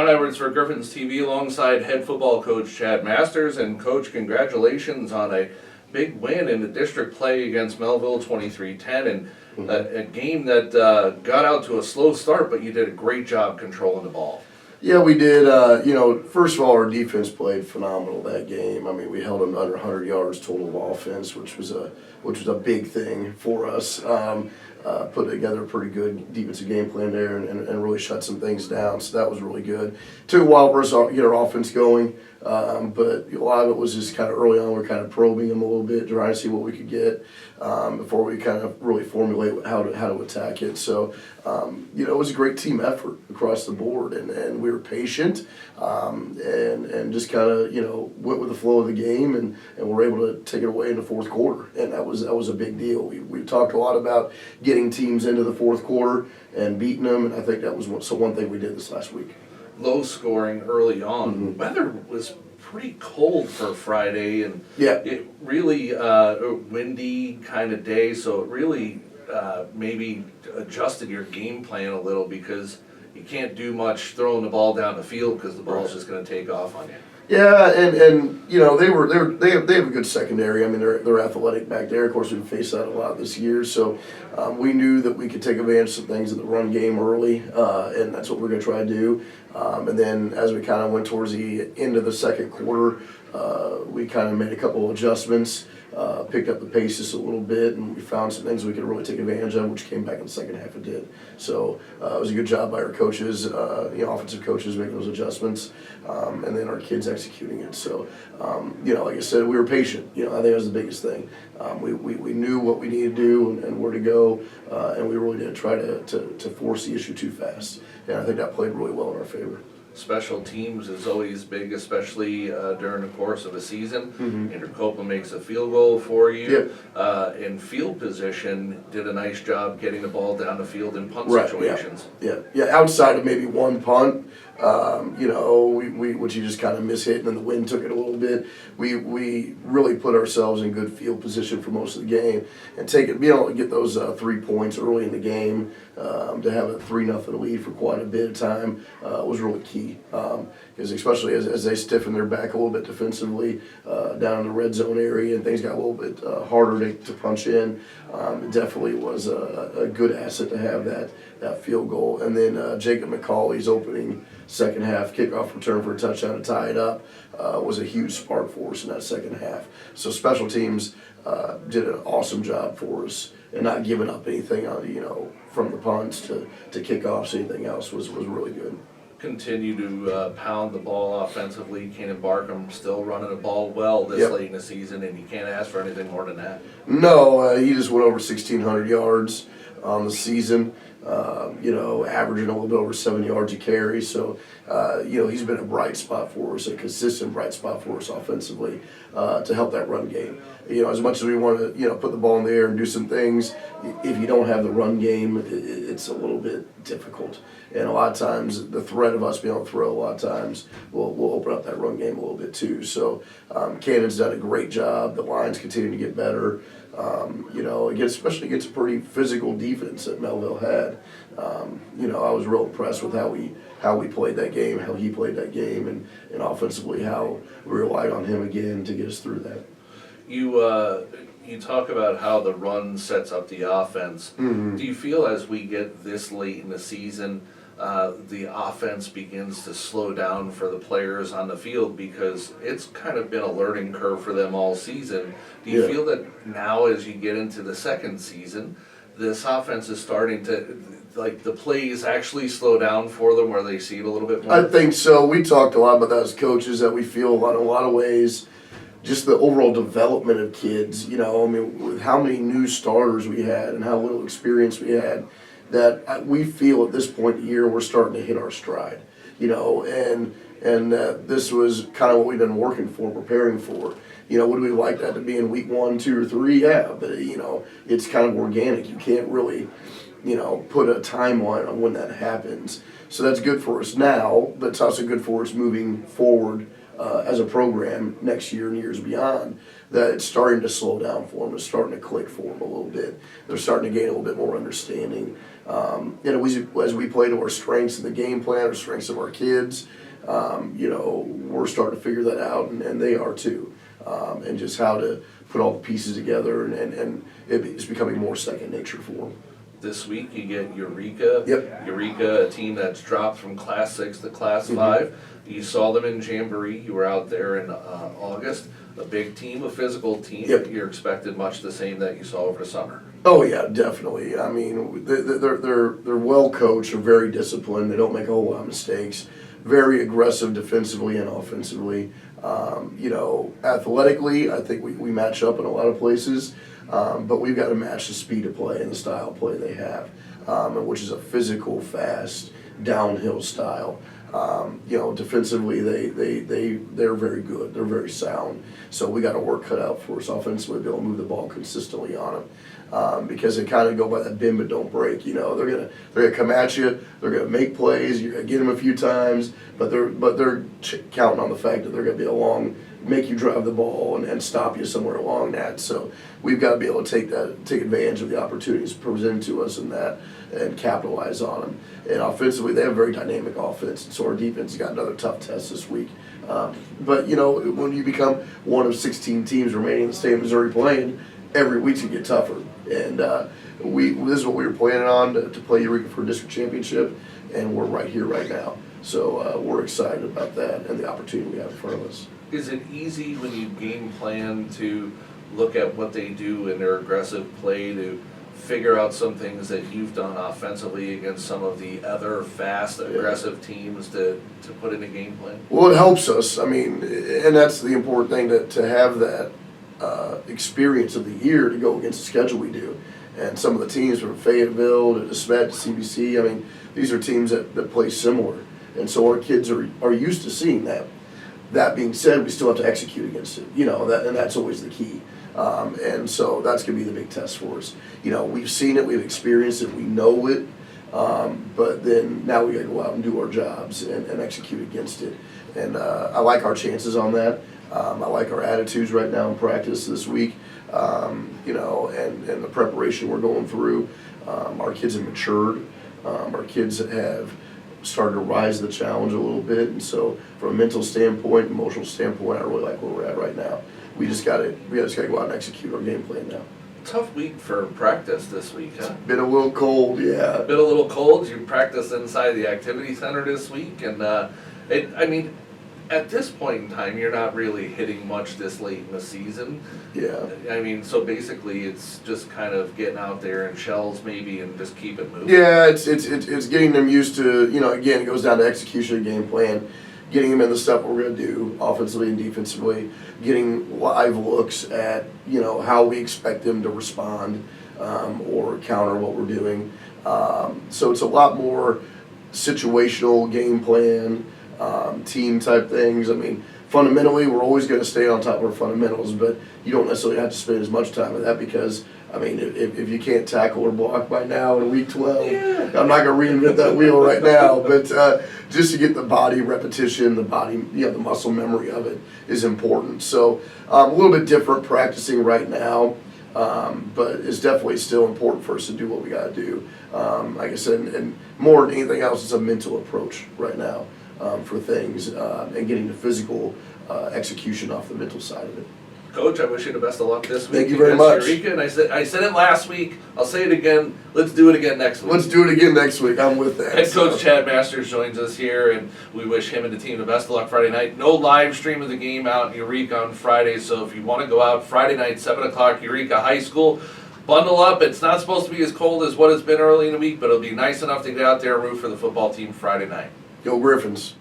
John Edwards for Griffins TV alongside head football coach Chad Masters. And Coach, congratulations on a big win in the district play against Melville, 23-10, and a game that got out to a slow start, but you did a great job controlling the ball. Yeah, we did. First of all, our defense played phenomenal that game. I mean, we held them under 100 yards total of offense, which was a big thing for us. Put together a pretty good defensive game plan there and really shut some things down. So that was really good. Took a while for us to get our offense going, but a lot of it was just kind of early on. We were kind of probing them a little bit, trying to see what we could get before we kind of really formulate how to attack it. So it was a great team effort across the board, and we were patient and just kind of went with the flow of the game and were able to take it away in the fourth quarter, and that was a big deal. We talked a lot about getting teams into the fourth quarter and beating them, and I think that was one thing we did this last week. Low scoring early on. Mm-hmm. Weather was pretty cold for Friday, and it really windy kind of day, so it really maybe adjusted your game plan a little, because you can't do much throwing the ball down the field because the ball's just going to take off on you. Yeah, and they have a good secondary. I mean, they're athletic back there. Of course, we've faced that a lot this year, so we knew that we could take advantage of some things in the run game early, and that's what we're going to try to do. And then as we kind of went towards the end of the second quarter, we kind of made a couple of adjustments, picked up the pace just a little bit, and we found some things we could really take advantage of, which came back in the second half. It did. So it was a good job by our coaches, offensive coaches, making those adjustments, and then our kids executing it. So, like I said, we were patient. I think that was the biggest thing. We knew what we needed to do and where to go, and we really didn't try to force the issue too fast. And I think that played really well in our favor. Special teams is always big, especially during the course of a season. Mm-hmm. Andrew Copeland makes a field goal for you. Yep. In field position, did a nice job getting the ball down the field in punt situations. Yeah. Outside of maybe one punt, which you just kind of mishit, and then the wind took it a little bit. We really put ourselves in good field position for most of the game, and be able to get those 3 points early in the game, to have a 3-0 lead for quite a bit of time was really key. Because especially as they stiffened their back a little bit defensively down in the red zone area, and things got a little bit harder to punch in, it definitely was a good asset to have that field goal. And then Jacob McCauley's opening second half kickoff return for a touchdown to tie it up was a huge spark for us in that second half. So special teams did an awesome job for us, and not giving up anything on from the punts to kickoffs, anything else was really good. Continue to pound the ball offensively. Keenan Barkham still running the ball well this late in the season, and you can't ask for anything more than that. No, he just went over 1,600 yards on the season, averaging a little bit over 7 yards a carry. So, he's been a bright spot for us, a consistent bright spot for us offensively to help that run game. As much as we want to, put the ball in the air and do some things, if you don't have the run game, it's a little bit difficult. And a lot of times, the threat of us being able to throw, a lot of times, will open up that run game a little bit too. So, Cannon's done a great job. The line's continue to get better. Especially against a pretty physical defense that Melville had. I was real impressed with how we played that game, how he played that game, and offensively how we relied on him again to get us through that. You talk about how the run sets up the offense. Mm-hmm. Do you feel as we get this late in the season, the offense begins to slow down for the players on the field, because it's kind of been a learning curve for them all season? Do you feel that now, as you get into the second season, this offense is starting to, the plays actually slow down for them, where they see it a little bit more? I think so. We talked a lot about that as coaches, that we feel in a lot of ways, just the overall development of kids, with how many new starters we had and how little experience we had, that we feel at this point in the year we're starting to hit our stride, and this was kind of what we've been working for, preparing for. Would we like that to be in week 1, 2, or 3? Yeah, but it's kind of organic. You can't really, put a timeline on when that happens. So that's good for us now, but it's also good for us moving forward as a program next year and years beyond. that it's starting to slow down for them. It's starting to click for them a little bit. They're starting to gain a little bit more understanding. As we play to our strengths in the game plan, our strengths of our kids, we're starting to figure that out, and they are too. And just how to put all the pieces together, and it's becoming more second nature for them. This week you get Eureka. Yep. Eureka, a team that's dropped from Class 6 to Class 5. You saw them in Jamboree. You were out there in August. A big team, a physical team. Yep. You're expected much the same that you saw over the summer. Oh yeah, definitely. I mean, they're well coached. They're very disciplined. They don't make a whole lot of mistakes. Very aggressive defensively and offensively. Athletically, I think we match up in a lot of places. But we've got to match the speed of play and the style of play they have, which is a physical, fast, downhill style. Defensively, they're very good. They're very sound. So we got to work cut out for us offensively to be able to move the ball consistently on them, because they kind of go by that bend but don't break. They're gonna come at you. They're gonna make plays. You're gonna get them a few times, but they're counting on the fact that they're gonna be make you drive the ball and stop you somewhere along that. So we've got to be able to take advantage of the opportunities presented to us in that and capitalize on them. And offensively, they have a very dynamic offense, and so our defense has got another tough test this week. But when you become one of 16 teams remaining in the state of Missouri playing, every week's gonna get tougher. And this is what we were planning on to play Eureka for a district championship, and we're right here, right now. So we're excited about that and the opportunity we have in front of us. Is it easy when you game plan to look at what they do in their aggressive play to figure out some things that you've done offensively against some of the other fast, aggressive teams to put in a game plan? Well, it helps us. I mean, and that's the important thing, to have that experience of the year to go against the schedule we do. And some of the teams from Fayetteville to DeSmet to CBC, I mean, these are teams that play similar. And so our kids are used to seeing that. That being said, we still have to execute against it, and that's always the key. And so that's going to be the big test for us. We've seen it, we've experienced it, we know it, but then now we got to go out and do our jobs and execute against it. And I like our chances on that. I like our attitudes right now in practice this week, and the preparation we're going through. Our kids have matured. Our kids have started to rise to the challenge a little bit, and so from a mental standpoint, emotional standpoint, I really like where we're at right now. We just got to go out and execute our game plan now. Tough week for practice this week, huh? Been a little cold, yeah. Been a little cold. You practiced inside the activity center this week, and at this point in time, you're not really hitting much this late in the season. Yeah. So basically, it's just kind of getting out there in shells maybe and just keep it moving. Yeah, it's getting them used to, again, it goes down to execution of game plan, getting them in the stuff we're going to do offensively and defensively, getting live looks at, how we expect them to respond or counter what we're doing. So it's a lot more situational game plan, team type things. Fundamentally, we're always going to stay on top of our fundamentals, but you don't necessarily have to spend as much time with that because, if you can't tackle or block by now in week 12, yeah. I'm not going to reinvent that wheel right now, but just to get the body repetition, the body, the muscle memory of it is important. So a little bit different practicing right now, but it's definitely still important for us to do what we got to do. Like I said, and more than anything else, it's a mental approach right now. For things and getting the physical execution off the mental side of it. Coach, I wish you the best of luck this week. Thank you very much. Eureka, and I said it last week. I'll say it again. Let's do it again next week. Let's do it again next week. I'm with that. Head coach Chad Masters joins us here, and we wish him and the team the best of luck Friday night. No live stream of the game out in Eureka on Friday, so if you want to go out Friday night, 7 o'clock, Eureka High School, bundle up. It's not supposed to be as cold as what it's been early in the week, but it'll be nice enough to get out there and root for the football team Friday night. Go Griffins.